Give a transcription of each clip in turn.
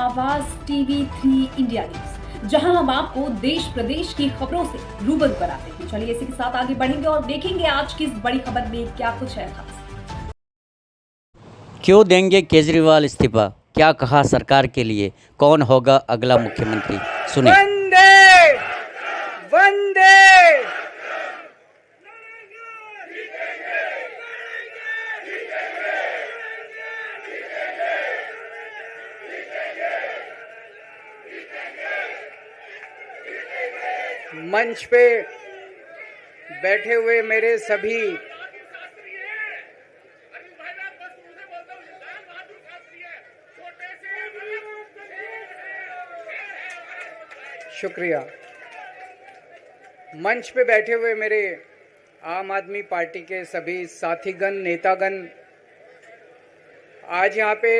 आवाज TV 3 India news, जहां हम आपको देश प्रदेश की खबरों से रूबरू कराते हैं। चलिए इसी के साथ आगे बढ़ेंगे और देखेंगे आज की इस बड़ी खबर में क्या कुछ है खास। क्यों देंगे केजरीवाल इस्तीफा? क्या कहा सरकार के लिए? कौन होगा अगला मुख्यमंत्री? सुने। वंदे वंदे। मंच पे बैठे हुए मेरे सभी शुक्रिया। मंच पे बैठे हुए मेरे आम आदमी पार्टी के सभी साथीगण, नेतागण, आज यहाँ पे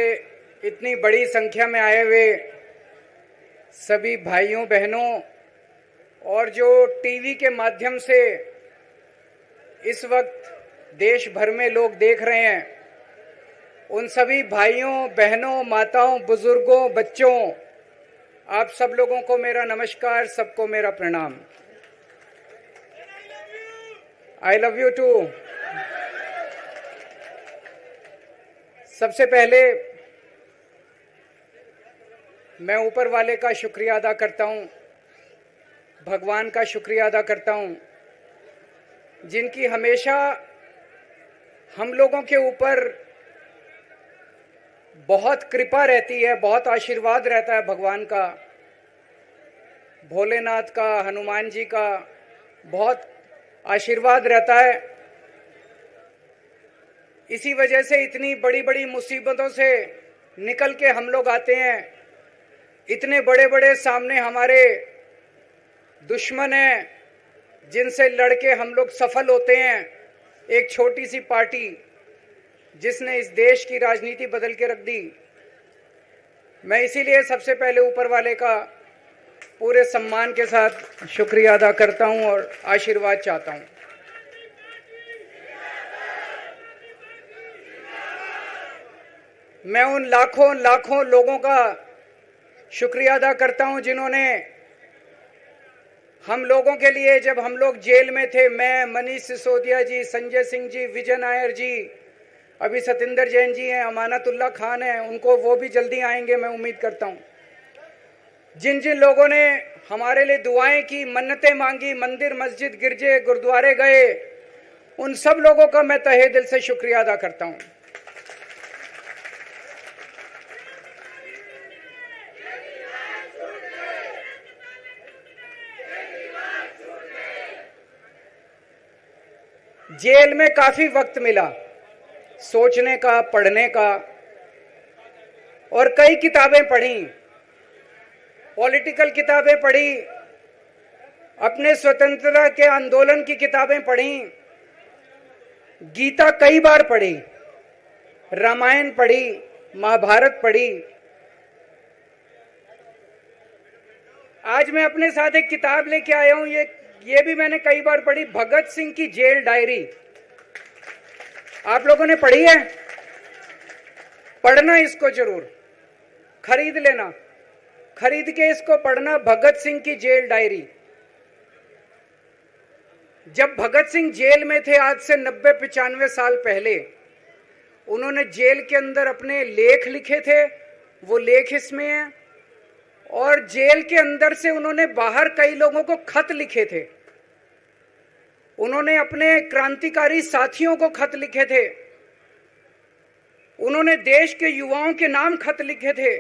इतनी बड़ी संख्या में आए हुए सभी भाइयों बहनों और जो टीवी के माध्यम से इस वक्त देश भर में लोग देख रहे हैं, उन सभी भाइयों बहनों, माताओं, बुजुर्गों, बच्चों, आप सब लोगों को मेरा नमस्कार, सबको मेरा प्रणाम। I love you too. सबसे पहले मैं ऊपर वाले का शुक्रिया अदा करता हूं, भगवान का शुक्रिया अदा करता हूं, जिनकी हमेशा हम लोगों के ऊपर बहुत कृपा रहती है, बहुत आशीर्वाद रहता है भगवान का, भोलेनाथ का, हनुमान जी का बहुत आशीर्वाद रहता है। इसी वजह से इतनी बड़ी बड़ी मुसीबतों से निकल के हम लोग आते हैं। इतने बड़े बड़े सामने हमारे दुश्मन हैं, जिनसे लड़के हम लोग सफल होते हैं। एक छोटी सी पार्टी जिसने इस देश की राजनीति बदल के रख दी। मैं इसीलिए सबसे पहले ऊपर वाले का पूरे सम्मान के साथ शुक्रिया अदा करता हूं और आशीर्वाद चाहता हूं। मैं उन लाखों लाखों लोगों का शुक्रिया अदा करता हूं जिन्होंने हम लोगों के लिए, जब हम लोग जेल में थे, मैं, मनीष सिसोदिया जी, संजय सिंह जी, विजय नायर जी, अभी सतिंदर जैन जी हैं, अमानतुल्लाह खान हैं, उनको वो भी जल्दी आएंगे मैं उम्मीद करता हूं। जिन जिन लोगों ने हमारे लिए दुआएं की, मन्नतें मांगी, मंदिर मस्जिद गिरजे गुरुद्वारे गए, उन सब लोगों का मैं तहे दिल से शुक्रिया अदा करता हूं। जेल में काफी वक्त मिला सोचने का, पढ़ने का, और कई किताबें पढ़ी, पॉलिटिकल किताबें पढ़ी, अपने स्वतंत्रता के आंदोलन की किताबें पढ़ी, गीता कई बार पढ़ी, रामायण पढ़ी, महाभारत पढ़ी। आज मैं अपने साथ एक किताब लेके आया हूं, ये भी मैंने कई बार पढ़ी, भगत सिंह की जेल डायरी। आप लोगों ने पढ़ी है? पढ़ना इसको जरूर, खरीद लेना, खरीद के इसको पढ़ना, भगत सिंह की जेल डायरी। जब भगत सिंह जेल में थे, आज से 90-95 साल पहले, उन्होंने जेल के अंदर अपने लेख लिखे थे, वो लेख इसमें हैं। और जेल के अंदर से उन्होंने बाहर कई लोगों को खत लिखे थे, उन्होंने अपने क्रांतिकारी साथियों को खत लिखे थे, उन्होंने देश के युवाओं के नाम खत लिखे थे।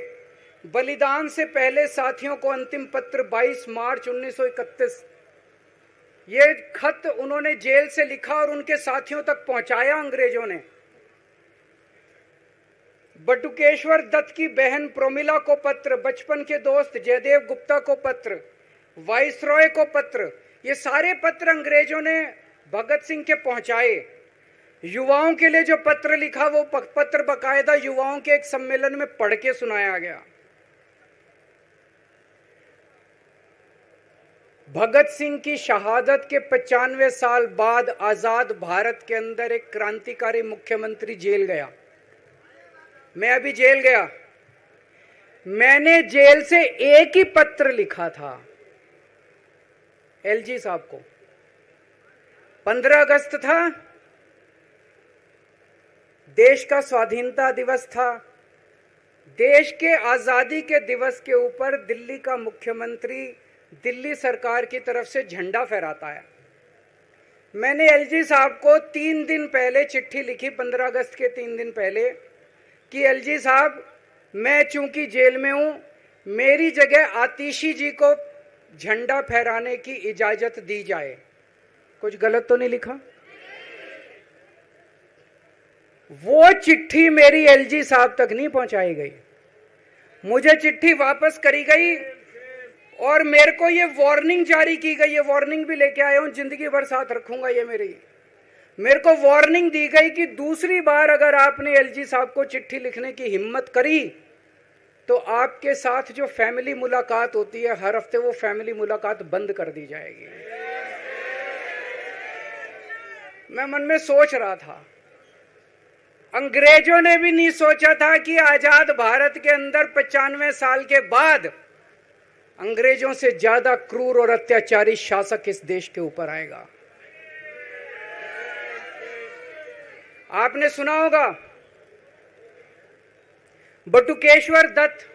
बलिदान से पहले साथियों को अंतिम पत्र 22 मार्च 1931, ये खत उन्होंने जेल से लिखा और उनके साथियों तक पहुंचाया अंग्रेजों ने। बटुकेश्वर दत्त की बहन प्रोमिला को पत्र, बचपन के दोस्त जयदेव गुप्ता को पत्र, वाइसरॉय को पत्र, ये सारे पत्र अंग्रेजों ने भगत सिंह के पहुंचाए। युवाओं के लिए जो पत्र लिखा, वो पत्र बकायदा युवाओं के एक सम्मेलन में पढ़ के सुनाया गया। भगत सिंह की शहादत के 95 साल बाद आजाद भारत के अंदर एक क्रांतिकारी मुख्यमंत्री जेल गया। मैं अभी जेल गया। मैंने जेल से एक ही पत्र लिखा था एलजी साहब को। 15 अगस्त था, देश का स्वाधीनता दिवस था। देश के आजादी के दिवस के ऊपर दिल्ली का मुख्यमंत्री दिल्ली सरकार की तरफ से झंडा फहराता है। मैंने एलजी साहब को 3 दिन पहले चिट्ठी लिखी, 15 अगस्त के 3 दिन पहले, कि एलजी साहब, मैं चूंकि जेल में हूं, मेरी जगह आतिशी जी को झंडा फहराने की इजाजत दी जाए। कुछ गलत तो नहीं लिखा? वो चिट्ठी मेरी एलजी साहब तक नहीं पहुंचाई गई, मुझे चिट्ठी वापस करी गई और मेरे को ये वार्निंग जारी की गई। ये वार्निंग भी लेके आया हूं, जिंदगी भर साथ रखूंगा ये मेरे को वार्निंग दी गई कि दूसरी बार अगर आपने एलजी साहब को चिट्ठी लिखने की हिम्मत करी तो आपके साथ जो फैमिली मुलाकात होती है हर हफ्ते, वो फैमिली मुलाकात बंद कर दी जाएगी। मैं मन में सोच रहा था, अंग्रेजों ने भी नहीं सोचा था कि आजाद भारत के अंदर 95 साल के बाद अंग्रेजों से ज्यादा क्रूर और अत्याचारी शासक इस देश के ऊपर आएगा। आपने सुना होगा बटुकेश्वर दत्त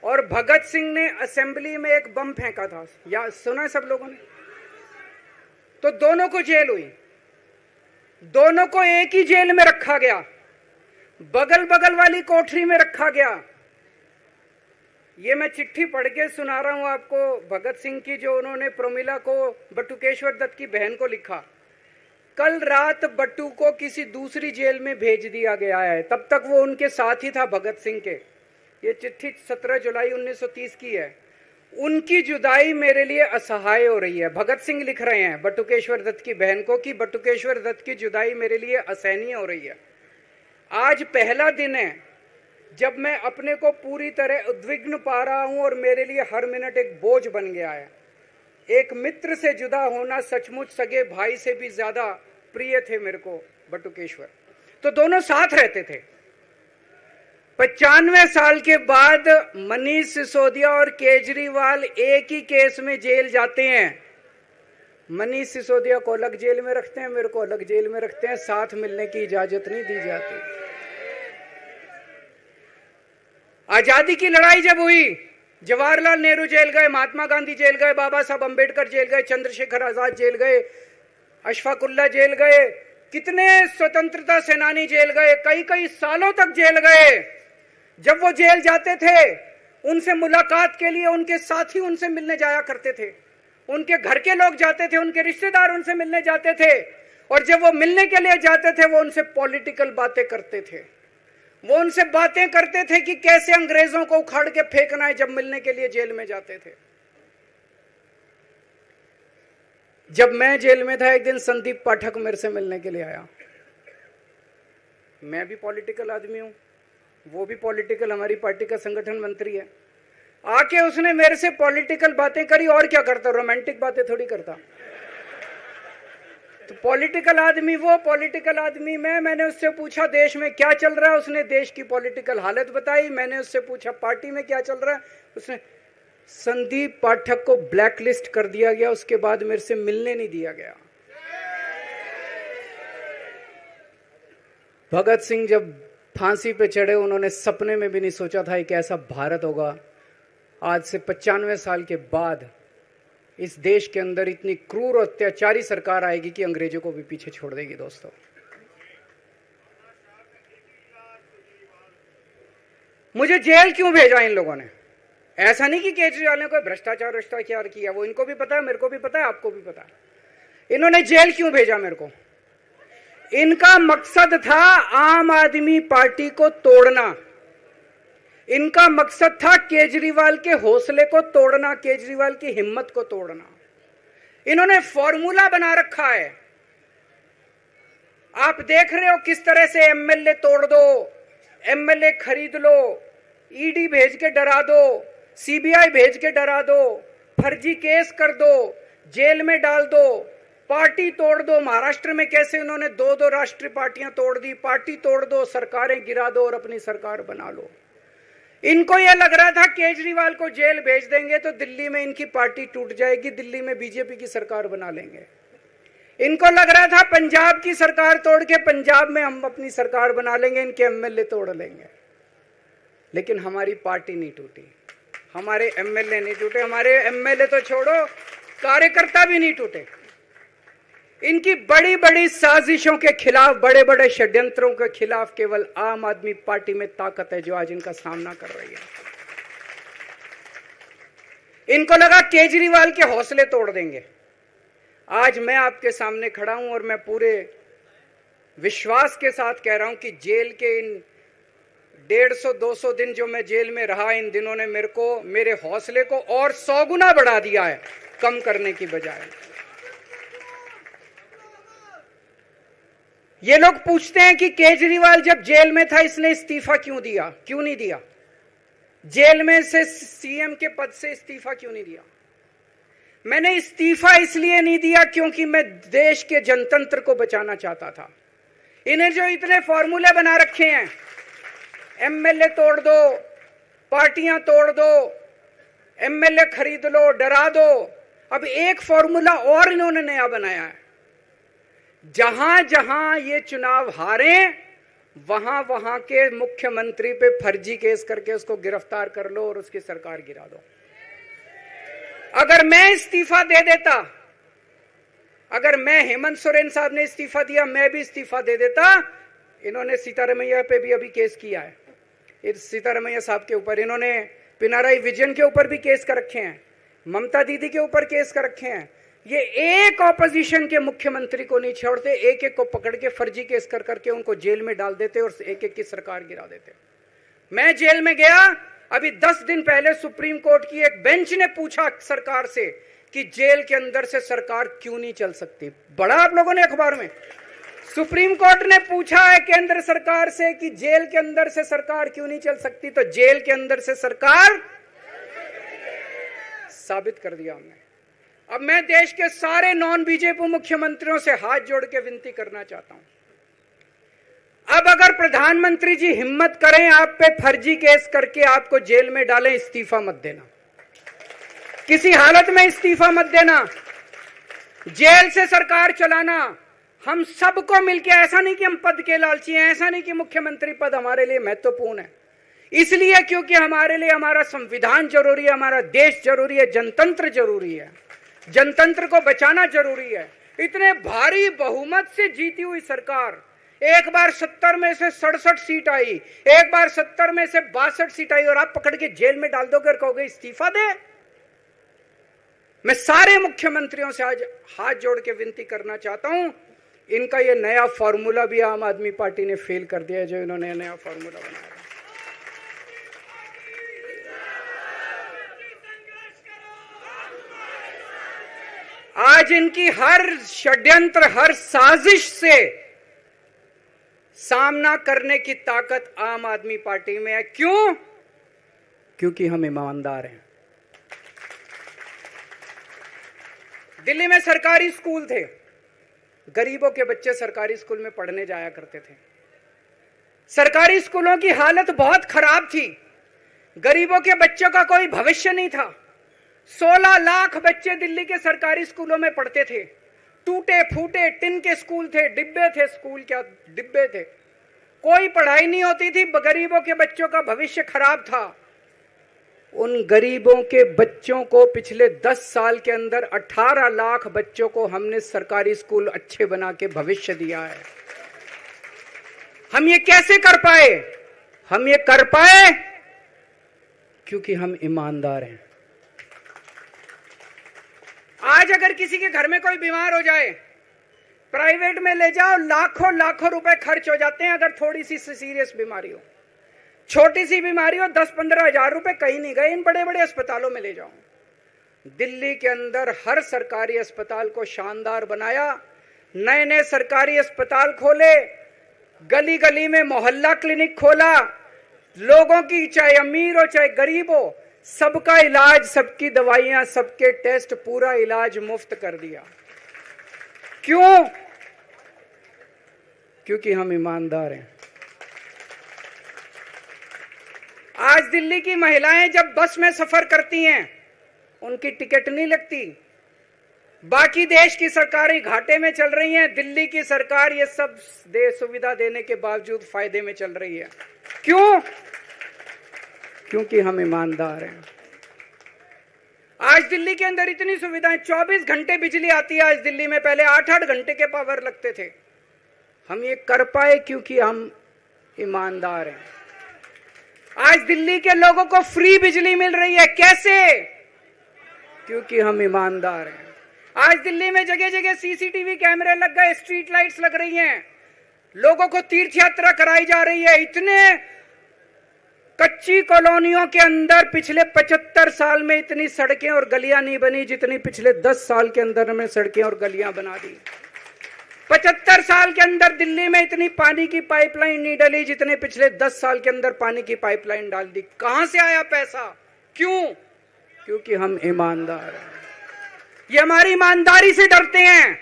और भगत सिंह ने असेंबली में एक बम फेंका था, या सुना है सब लोगों ने? तो दोनों को जेल हुई, दोनों को एक ही जेल में रखा गया, बगल बगल वाली कोठरी में रखा गया। ये मैं चिट्ठी पढ़ के सुना रहा हूं आपको भगत सिंह की, जो उन्होंने प्रमिला को, बटुकेश्वर दत्त की बहन को लिखा। कल रात बट्टू को किसी दूसरी जेल में भेज दिया गया है, तब तक वो उनके साथ ही था भगत सिंह के। ये चिट्ठी 17 जुलाई 1930 की है। उनकी जुदाई मेरे लिए असहाय हो रही है। भगत सिंह लिख रहे हैं बटुकेश्वर दत्त की बहन को कि बटुकेश्वर दत्त की जुदाई मेरे लिए असहनीय हो रही है। आज पहला दिन है जब मैं अपने को पूरी तरह उद्विग्न पा रहा हूं और मेरे लिए हर मिनट एक बोझ बन गया है। एक मित्र से जुदा होना सचमुच सगे भाई से भी ज्यादा प्रिय थे मेरे को बटुकेश्वर। तो दोनों साथ रहते थे। 95 साल के बाद मनीष सिसोदिया और केजरीवाल एक ही केस में जेल जाते हैं। मनीष सिसोदिया को अलग जेल में रखते हैं, मेरे को अलग जेल में रखते हैं, साथ मिलने की इजाजत नहीं दी जाती। आजादी की लड़ाई जब हुई, जवाहरलाल नेहरू जेल गए, महात्मा गांधी जेल गए, बाबा साहब अंबेडकर जेल गए, चंद्रशेखर आजाद जेल गए, अशफाकुल्ला जेल गए, कितने स्वतंत्रता सेनानी जेल गए, कई कई सालों तक जेल गए। जब वो जेल जाते थे, उनसे मुलाकात के लिए उनके साथी उनसे मिलने जाया करते थे, उनके घर के लोग जाते थे, उनके रिश्तेदार उनसे मिलने जाते थे, और जब वो मिलने के लिए जाते थे वो उनसे पॉलिटिकल बातें करते थे। वो उनसे बातें करते थे कि कैसे अंग्रेजों को उखाड़ के फेंकना है जब मिलने के लिए जेल में जाते थे। जब मैं जेल में था, एक दिन संदीप पाठक मेरे से मिलने के लिए आया। मैं भी पॉलिटिकल आदमी हूं, वो भी पॉलिटिकल, हमारी पार्टी का संगठन मंत्री है। आके उसने मेरे से पॉलिटिकल बातें करी। और क्या करता, रोमांटिक बातें थोड़ी करता। तो पॉलिटिकल आदमी वो, पॉलिटिकल आदमी मैंने उससे पूछा देश में क्या चल रहा है, उसने देश की पॉलिटिकल हालत बताई। मैंने उससे पूछा पार्टी में क्या चल रहा है, उसने संदीप पाठक को ब्लैकलिस्ट कर दिया गया। उसके बाद मेरे से मिलने नहीं दिया गया। भगत सिंह जब फांसी पे चढ़े, उन्होंने सपने में भी नहीं सोचा था एक ऐसा भारत होगा। आज से 95 साल के बाद इस देश के अंदर इतनी क्रूर और अत्याचारी सरकार आएगी कि अंग्रेजों को भी पीछे छोड़ देगी। दोस्तों, मुझे जेल क्यों भेजा इन लोगों ने? ऐसा नहीं कि केजरीवाल ने कोई भ्रष्टाचार किया, वो इनको भी पता है, मेरे को भी पता है, आपको भी पता है। इन्होंने जेल क्यों भेजा मेरे को? इनका मकसद था आम आदमी पार्टी को तोड़ना। इनका मकसद था केजरीवाल के हौसले को तोड़ना, केजरीवाल की हिम्मत को तोड़ना। इन्होंने फॉर्मूला बना रखा है। आप देख रहे हो किस तरह से एमएलए तोड़ दो, एमएलए खरीद लो, ईडी भेज के डरा दो, सीबीआई भेज के डरा दो, फर्जी केस कर दो, जेल में डाल दो, पार्टी तोड़ दो। महाराष्ट्र में कैसे उन्होंने 2-2 राष्ट्रीय पार्टियां तोड़ दी। पार्टी तोड़ दो, सरकारें गिरा दो और अपनी सरकार बना लो। इनको यह लग रहा था केजरीवाल को जेल भेज देंगे तो दिल्ली में इनकी पार्टी टूट जाएगी, दिल्ली में बीजेपी की सरकार बना लेंगे। इनको लग रहा था पंजाब की सरकार तोड़ के पंजाब में हम अपनी सरकार बना लेंगे, इनके एमएलए तोड़ लेंगे। लेकिन हमारी पार्टी नहीं टूटी, हमारे एमएलए नहीं टूटे, हमारे एमएलए तो छोड़ो कार्यकर्ता भी नहीं टूटे। इनकी बड़ी बड़ी साजिशों के खिलाफ, बड़े बड़े षड्यंत्रों के खिलाफ केवल आम आदमी पार्टी में ताकत है जो आज इनका सामना कर रही है। इनको लगा केजरीवाल के हौसले तोड़ देंगे। आज मैं आपके सामने खड़ा हूं और मैं पूरे विश्वास के साथ कह रहा हूं कि जेल के इन 150-200 दिन जो मैं जेल में रहा, इन दिनों ने मेरे हौसले को और 100 गुना बढ़ा दिया है, कम करने की बजाय। ये लोग पूछते हैं कि केजरीवाल जब जेल में था इसने इस्तीफा क्यों दिया, क्यों नहीं दिया? जेल में से सीएम के पद से इस्तीफा क्यों नहीं दिया? मैंने इस्तीफा इसलिए नहीं दिया क्योंकि मैं देश के जनतंत्र को बचाना चाहता था। इन्हें जो इतने फॉर्मूले बना रखे हैं, एमएलए तोड़ दो, पार्टियां तोड़ दो, एमएलए खरीद लो, डरा दो, अब एक फॉर्मूला और इन्होंने नया बनाया है। जहां जहां ये चुनाव हारे वहां वहां के मुख्यमंत्री पे फर्जी केस करके उसको गिरफ्तार कर लो और उसकी सरकार गिरा दो। अगर मैं इस्तीफा दे देता, अगर मैं हेमंत सोरेन साहब ने इस्तीफा दिया, मैं भी इस्तीफा दे देता। इन्होंने सीतारमैया पे भी अभी केस किया है, सीतारमैया साहब के ऊपर। इन्होंने पिनाराई विजयन के ऊपर भी केस कर रखे हैं, ममता दीदी के ऊपर केस कर रखे हैं। ये एक ऑपोजिशन के मुख्यमंत्री को नहीं छोड़ते, एक एक को पकड़ के फर्जी केस कर करके उनको जेल में डाल देते और एक एक की सरकार गिरा देते। मैं जेल में गया, अभी 10 दिन पहले सुप्रीम कोर्ट की एक बेंच ने पूछा सरकार से कि जेल के अंदर से सरकार क्यों नहीं चल सकती। बड़ा आप लोगों ने अखबार में, सुप्रीम कोर्ट ने पूछा है केंद्र सरकार से कि जेल के अंदर से सरकार क्यों नहीं चल सकती, तो जेल के अंदर से सरकार साबित कर दिया हमने। अब मैं देश के सारे नॉन बीजेपी मुख्यमंत्रियों से हाथ जोड़ के विनती करना चाहता हूं, अब अगर प्रधानमंत्री जी हिम्मत करें आप पे फर्जी केस करके आपको जेल में डालें, इस्तीफा मत देना, किसी हालत में इस्तीफा मत देना। जेल से सरकार चलाना हम सबको मिलकर, ऐसा नहीं कि हम पद के लालची हैं, ऐसा नहीं कि मुख्यमंत्री पद हमारे लिए महत्वपूर्ण है, इसलिए क्योंकि हमारे लिए हमारा संविधान जरूरी है, हमारा देश जरूरी है, जनतंत्र जरूरी है, जनतंत्र को बचाना जरूरी है। इतने भारी बहुमत से जीती हुई सरकार, एक बार 70 में से 67 सीट आई, एक बार 70 में से 62 सीट आई, और आप पकड़ के जेल में डाल दोगे और कहोगे इस्तीफा दे। मैं सारे मुख्यमंत्रियों से आज हाथ जोड़ के विनती करना चाहता हूं, इनका ये नया फॉर्मूला भी आम आदमी पार्टी ने फेल कर दिया है, जो इन्होंने नया फॉर्मूला बनाया। आज इनकी हर षड्यंत्र, हर साजिश से सामना करने की ताकत आम आदमी पार्टी में है। क्यों? क्योंकि हम ईमानदार हैं। दिल्ली में सरकारी स्कूल थे, गरीबों के बच्चे सरकारी स्कूल में पढ़ने जाया करते थे। सरकारी स्कूलों की हालत बहुत खराब थी, गरीबों के बच्चों का कोई भविष्य नहीं था। 16 लाख बच्चे दिल्ली के सरकारी स्कूलों में पढ़ते थे। टूटे फूटे टिन के स्कूल थे, डिब्बे थे, स्कूल क्या डिब्बे थे, कोई पढ़ाई नहीं होती थी, गरीबों के बच्चों का भविष्य खराब था। उन गरीबों के बच्चों को पिछले 10 साल के अंदर 18 लाख बच्चों को हमने सरकारी स्कूल अच्छे बना के भविष्य दिया है। हम ये कैसे कर पाए? हम ये कर पाए क्योंकि हम ईमानदार हैं। आज अगर किसी के घर में कोई बीमार हो जाए, प्राइवेट में ले जाओ, लाखों लाखों रुपए खर्च हो जाते हैं। अगर थोड़ी सी सीरियस बीमारी हो, छोटी सी बीमारी हो, 10-15 हजार रुपए कहीं नहीं गए, इन बड़े बड़े अस्पतालों में ले जाओ। दिल्ली के अंदर हर सरकारी अस्पताल को शानदार बनाया, नए नए सरकारी अस्पताल खोले, गली गली में मोहल्ला क्लिनिक खोला, लोगों की चाहे अमीर हो चाहे गरीब हो, सबका इलाज, सबकी दवाइयां, सबके टेस्ट, पूरा इलाज मुफ्त कर दिया। क्यों? क्योंकि हम ईमानदार हैं। आज दिल्ली की महिलाएं जब बस में सफर करती हैं, उनकी टिकट नहीं लगती। बाकी देश की सरकारें घाटे में चल रही हैं, दिल्ली की सरकार ये सब सुविधा देने के बावजूद फायदे में चल रही है। क्यों? क्योंकि हम ईमानदार हैं। आज दिल्ली के अंदर इतनी सुविधाएं, 24 घंटे बिजली आती है आज दिल्ली में, पहले 8-8 घंटे के पावर लगते थे। हम ये कर पाए क्योंकि हम ईमानदार हैं। आज दिल्ली के लोगों को फ्री बिजली मिल रही है, कैसे? क्योंकि हम ईमानदार हैं। आज दिल्ली में जगह जगह सीसीटीवी कैमरे लग गए, स्ट्रीट लाइट्स लग रही हैं, लोगों को तीर्थ यात्रा कराई जा रही है। इतने कच्ची कॉलोनियों के अंदर पिछले 75 साल में इतनी सड़कें और गलियां नहीं बनी जितनी पिछले 10 साल के अंदर हमने सड़कें और गलियां बना दी। 75 साल के अंदर दिल्ली में इतनी पानी की पाइपलाइन नहीं डली जितने पिछले 10 साल के अंदर पानी की पाइपलाइन डाल दी। कहां से आया पैसा? क्यों? क्योंकि हम ईमानदार हैं। ये हमारी ईमानदारी से डरते हैं,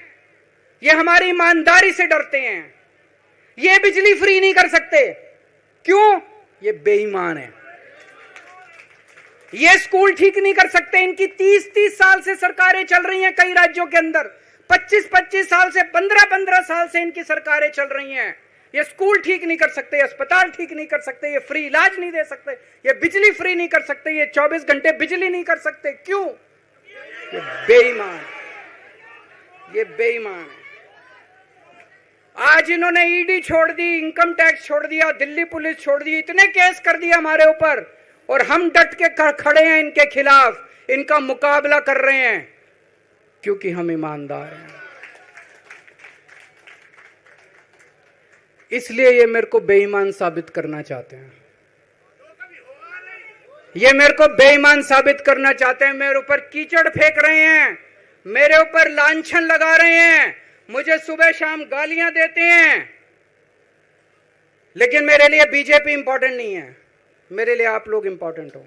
ये हमारी ईमानदारी से डरते हैं। ये बिजली फ्री नहीं कर सकते, क्यों? ये बेईमान है। ये स्कूल ठीक नहीं कर सकते, इनकी 30-30 साल से सरकारें चल रही हैं कई राज्यों के अंदर, 25-25 साल से, 15-15 साल से इनकी सरकारें चल रही हैं। ये स्कूल ठीक नहीं कर सकते, अस्पताल ठीक नहीं कर सकते, ये फ्री इलाज नहीं दे सकते, ये बिजली फ्री नहीं कर सकते, ये 24 घंटे बिजली नहीं कर सकते। क्यों? ये बेईमान, ये बेईमान है। आज इन्होंने ईडी छोड़ दी, इनकम टैक्स छोड़ दिया, दिल्ली पुलिस छोड़ दी, इतने केस कर दिया हमारे ऊपर, और हम डट के खड़े हैं इनके खिलाफ, इनका मुकाबला कर रहे हैं क्योंकि हम ईमानदार हैं। इसलिए ये मेरे को बेईमान साबित करना चाहते हैं, ये मेरे को बेईमान साबित करना चाहते हैं। मेरे ऊपर कीचड़ फेंक रहे हैं, मेरे ऊपर लांछन लगा रहे हैं, मुझे सुबह शाम गालियां देते हैं। लेकिन मेरे लिए बीजेपी इंपॉर्टेंट नहीं है, मेरे लिए आप लोग इंपॉर्टेंट हो।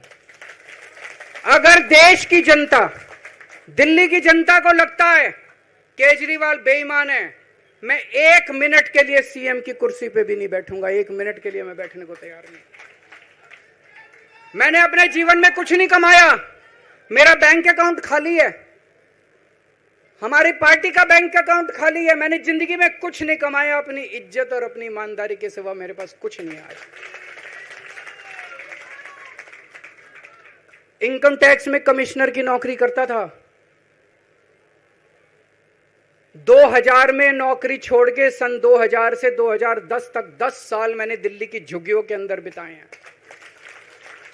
अगर देश की जनता, दिल्ली की जनता को लगता है केजरीवाल बेईमान है, मैं 1 मिनट के लिए सीएम की कुर्सी पे भी नहीं बैठूंगा। 1 मिनट के लिए मैं बैठने को तैयार नहीं। मैंने अपने जीवन में कुछ नहीं कमाया, मेरा बैंक अकाउंट खाली है, हमारी पार्टी का बैंक अकाउंट खाली है। मैंने जिंदगी में कुछ नहीं कमाया, अपनी इज्जत और अपनी ईमानदारी के सिवा मेरे पास कुछ नहीं आया। इनकम टैक्स में कमिश्नर की नौकरी करता था, 2000 में नौकरी छोड़ के सन 2000 से 2010 तक 10 साल मैंने दिल्ली की झुग्गियों के अंदर बिताए हैं।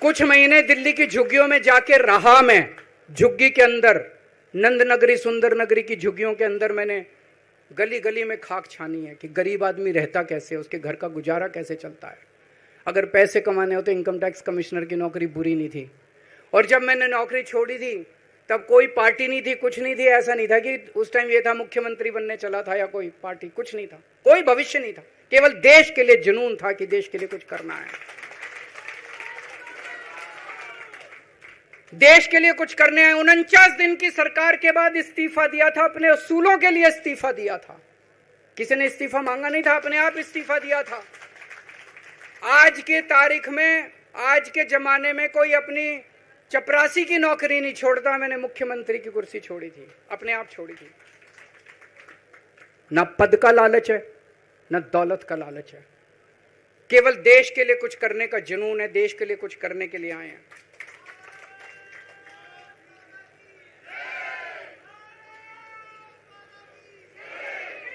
कुछ महीने दिल्ली की झुग्गियों में जाके रहा मैं, झुग्गी के अंदर, नंद नगरी, सुंदर नगरी की झुग्गियों के अंदर मैंने गली गली में खाक छानी है कि गरीब आदमी रहता कैसे, उसके घर का गुजारा कैसे चलता है। अगर पैसे कमाने हो तो इनकम टैक्स कमिश्नर की नौकरी बुरी नहीं थी। और जब मैंने नौकरी छोड़ी थी तब कोई पार्टी नहीं थी, कुछ नहीं थी। ऐसा नहीं था कि उस टाइम ये था मुख्यमंत्री बनने चला था या कोई पार्टी, कुछ नहीं था, कोई भविष्य नहीं था, केवल देश के लिए जुनून था कि देश के लिए कुछ करना है, देश के लिए कुछ करने हैं। 49 दिन की सरकार के बाद इस्तीफा दिया था, अपने असूलों के लिए इस्तीफा दिया था। किसी ने इस्तीफा मांगा नहीं था, अपने आप इस्तीफा दिया था। आज के तारीख में, आज के जमाने में कोई अपनी चपरासी की नौकरी नहीं छोड़ता। मैंने मुख्यमंत्री की कुर्सी छोड़ी थी, अपने आप छोड़ी थी। ना पद का लालच है, ना दौलत का लालच है, केवल देश के लिए कुछ करने का जुनून है, देश के लिए कुछ करने के लिए आए हैं।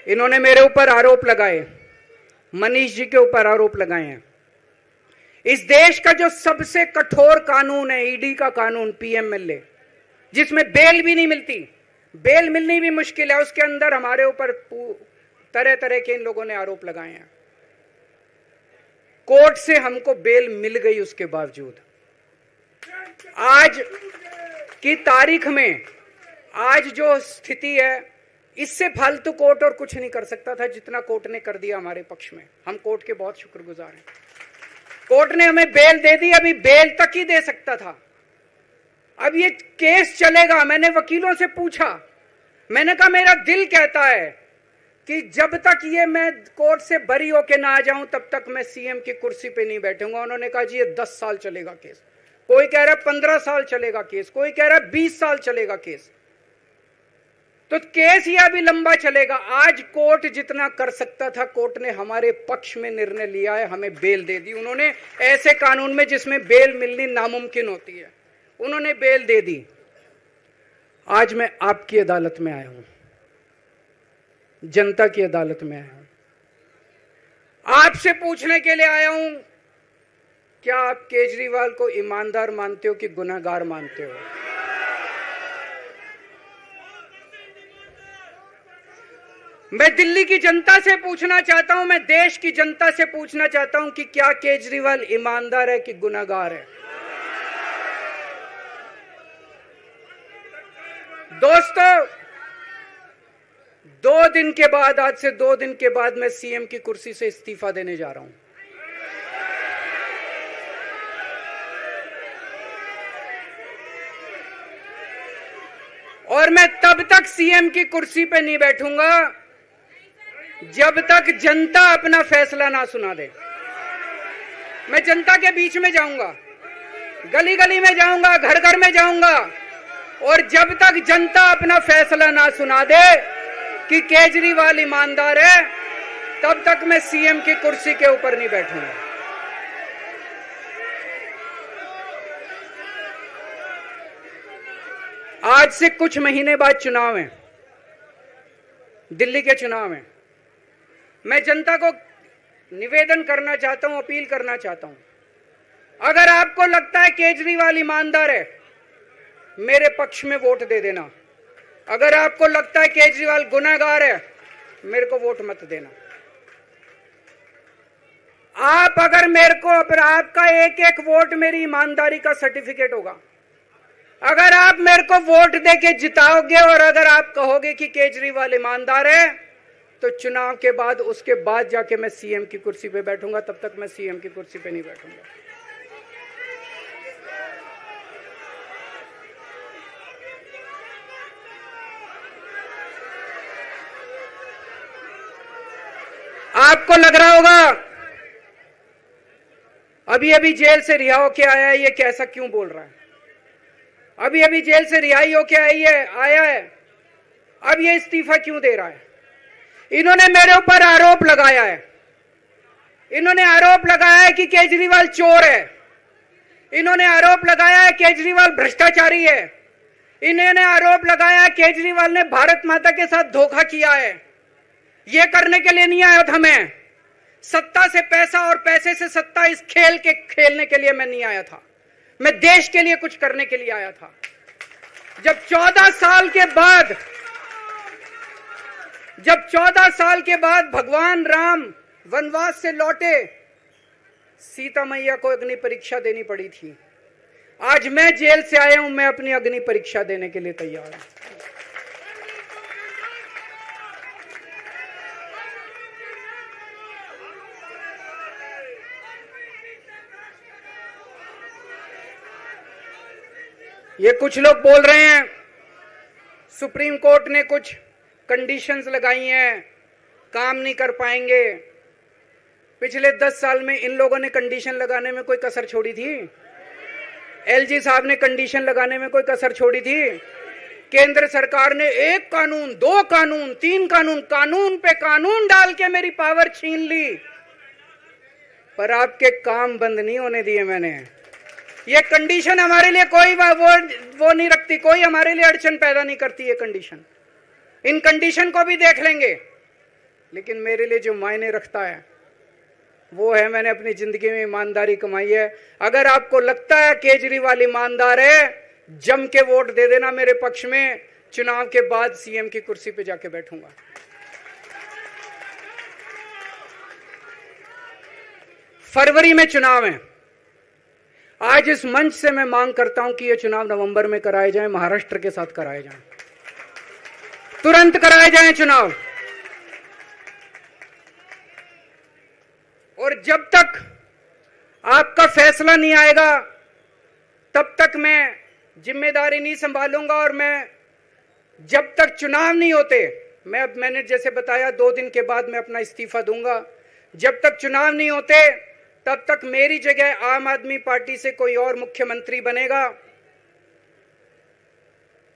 इन्होंने मेरे ऊपर आरोप लगाए, मनीष जी के ऊपर आरोप लगाए हैं। इस देश का जो सबसे कठोर कानून है, ईडी का कानून, पीएमएलए, जिसमें बेल भी नहीं मिलती, बेल मिलनी भी मुश्किल है, उसके अंदर हमारे ऊपर तरह तरह के इन लोगों ने आरोप लगाए हैं। कोर्ट से हमको बेल मिल गई, उसके बावजूद आज की तारीख में, आज जो स्थिति है, इससे फालतू कोर्ट और कुछ नहीं कर सकता था जितना कोर्ट ने कर दिया हमारे पक्ष में। हम कोर्ट के बहुत शुक्रगुजार हैं। कोर्ट ने हमें बेल दे दी, अभी बेल तक ही दे सकता था। अब ये केस चलेगा। मैंने वकीलों से पूछा, मैंने कहा मेरा दिल कहता है कि जब तक ये मैं कोर्ट से बरी होके ना आ जाऊं तब तक मैं सीएम की कुर्सी पे नहीं बैठूंगा। उन्होंने कहा जी ये 10 साल चलेगा केस, कोई कह रहा है 15 साल चलेगा केस, कोई कह रहा है 20 साल चलेगा केस। तो केस ये अभी लंबा चलेगा। आज कोर्ट जितना कर सकता था, कोर्ट ने हमारे पक्ष में निर्णय लिया है, हमें बेल दे दी। उन्होंने ऐसे कानून में जिसमें बेल मिलनी नामुमकिन होती है, उन्होंने बेल दे दी। आज मैं आपकी अदालत में आया हूं, जनता की अदालत में आया हूं, आपसे पूछने के लिए आया हूं, क्या आप केजरीवाल को ईमानदार मानते हो कि गुनहगार मानते हो? मैं दिल्ली की जनता से पूछना चाहता हूं, मैं देश की जनता से पूछना चाहता हूं कि क्या केजरीवाल ईमानदार है कि गुनहगार है? दोस्तों, 2 दिन के बाद, आज से 2 दिन के बाद मैं सीएम की कुर्सी से इस्तीफा देने जा रहा हूं। और मैं तब तक सीएम की कुर्सी पे नहीं बैठूंगा जब तक जनता अपना फैसला ना सुना दे। मैं जनता के बीच में जाऊंगा, गली गली में जाऊंगा, घर घर में जाऊंगा, और जब तक जनता अपना फैसला ना सुना दे कि केजरीवाल ईमानदार है, तब तक मैं सीएम की कुर्सी के ऊपर नहीं बैठूंगा। आज से कुछ महीने बाद चुनाव है, दिल्ली के चुनाव है। मैं जनता को निवेदन करना चाहता हूं, अपील करना चाहता हूं, अगर आपको लगता है केजरीवाल ईमानदार है, मेरे पक्ष में वोट दे देना। अगर आपको लगता है केजरीवाल गुनहगार है, मेरे को वोट मत देना। आप अगर मेरे को, आपका एक एक वोट मेरी ईमानदारी का सर्टिफिकेट होगा। अगर आप मेरे को वोट देके जिताओगे और अगर आप कहोगे कि केजरीवाल ईमानदार है, तो चुनाव के बाद, उसके बाद जाके मैं सीएम की कुर्सी पे बैठूंगा। तब तक मैं सीएम की कुर्सी पे नहीं बैठूंगा। आपको लग रहा होगा अभी अभी जेल से रिहा होके आया है, ये कैसा क्यों बोल रहा है? अभी अभी जेल से रिहाई होके आया है, अब ये इस्तीफा क्यों दे रहा है? इन्होंने मेरे ऊपर आरोप लगाया है, इन्होंने आरोप लगाया है कि केजरीवाल चोर है, इन्होंने आरोप लगाया है केजरीवाल भ्रष्टाचारी है, इन्होंने आरोप लगाया है केजरीवाल ने भारत माता के साथ धोखा किया है। ये करने के लिए नहीं आया था मैं, सत्ता से पैसा और पैसे से सत्ता, इस खेल के खेलने के लिए मैं नहीं आया था। मैं देश के लिए कुछ करने के लिए आया था। जब 14 साल के बाद भगवान राम वनवास से लौटे, सीता मैया को अग्नि परीक्षा देनी पड़ी थी। आज मैं जेल से आया हूं, मैं अपनी अग्नि परीक्षा देने के लिए तैयार हूं। ये कुछ लोग बोल रहे हैं सुप्रीम कोर्ट ने कुछ कंडीशंस लगाई हैं, काम नहीं कर पाएंगे। पिछले 10 साल में इन लोगों ने कंडीशन लगाने में कोई कसर छोड़ी थी? एलजी साहब ने कंडीशन लगाने में कोई कसर छोड़ी थी? केंद्र सरकार ने 1 कानून, 2 कानून, 3 कानून, कानून पे कानून डाल के मेरी पावर छीन ली, पर आपके काम बंद नहीं होने दिए मैंने। ये कंडीशन हमारे लिए कोई वो नहीं रखती, कोई हमारे लिए अड़चन पैदा नहीं करती ये कंडीशन। इन कंडीशन को भी देख लेंगे, लेकिन मेरे लिए जो मायने रखता है वो है मैंने अपनी जिंदगी में ईमानदारी कमाई है। अगर आपको लगता है केजरीवाल ईमानदार है, जम के वोट दे देना मेरे पक्ष में। चुनाव के बाद सीएम की कुर्सी पे जाके बैठूंगा। फरवरी में चुनाव है। आज इस मंच से मैं मांग करता हूं कि ये चुनाव नवंबर में कराए जाएं, महाराष्ट्र के साथ कराए जाएं, तुरंत कराए जाएं चुनाव। और जब तक आपका फैसला नहीं आएगा तब तक मैं जिम्मेदारी नहीं संभालूंगा। और मैं, जब तक चुनाव नहीं होते मैंने जैसे बताया 2 दिन के बाद मैं अपना इस्तीफा दूंगा। जब तक चुनाव नहीं होते तब तक मेरी जगह आम आदमी पार्टी से कोई और मुख्यमंत्री बनेगा।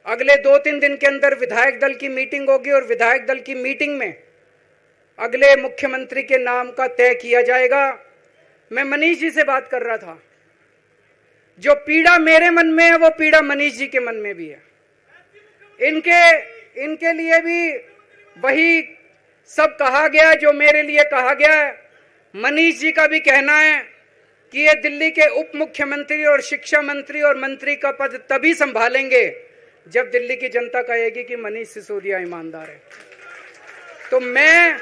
अगले 2-3 दिन के अंदर विधायक दल की मीटिंग होगी और विधायक दल की मीटिंग में अगले मुख्यमंत्री के नाम का तय किया जाएगा। मैं मनीष जी से बात कर रहा था, जो पीड़ा मेरे मन में है वो पीड़ा मनीष जी के मन में भी है। इनके लिए भी वही सब कहा गया जो मेरे लिए कहा गया है। मनीष जी का भी कहना है कि ये दिल्ली के उप मुख्यमंत्री और शिक्षा मंत्री और मंत्री का पद तभी संभालेंगे जब दिल्ली की जनता कहेगी कि मनीष सिसोदिया ईमानदार है। तो मैं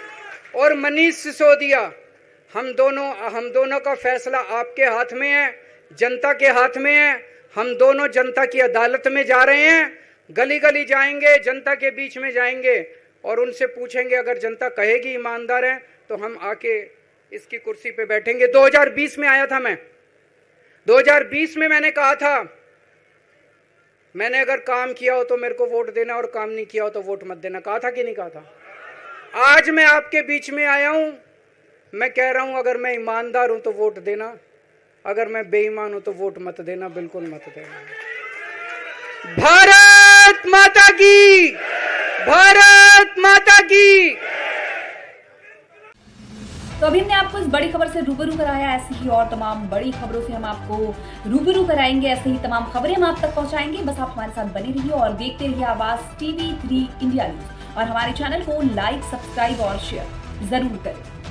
और मनीष सिसोदिया हम दोनों का फैसला आपके हाथ में है, जनता के हाथ में है। हम दोनों जनता की अदालत में जा रहे हैं, गली गली जाएंगे, जनता के बीच में जाएंगे और उनसे पूछेंगे, अगर जनता कहेगी ईमानदार है तो हम आके इसकी कुर्सी पे बैठेंगे। 2020 में आया था मैं, 2020 में मैंने कहा था, मैंने अगर काम किया हो तो मेरे को वोट देना और काम नहीं किया हो तो वोट मत देना। कहा था कि नहीं कहा था? आज मैं आपके बीच में आया हूं, मैं कह रहा हूं अगर मैं ईमानदार हूं तो वोट देना, अगर मैं बेईमान हूं तो वोट मत देना, बिल्कुल मत देना। भारत माता की, भारत माता की। तो अभी हमने आपको इस बड़ी खबर से रूबरू कराया, ऐसी ही और तमाम बड़ी खबरों से हम आपको रूबरू कराएंगे। ऐसे ही तमाम खबरें हम आप तक पहुंचाएंगे। बस आप हमारे साथ बने रहिए और देखते रहिए आवाज TV3 इंडिया न्यूज और हमारे चैनल को लाइक, सब्सक्राइब और शेयर जरूर करें।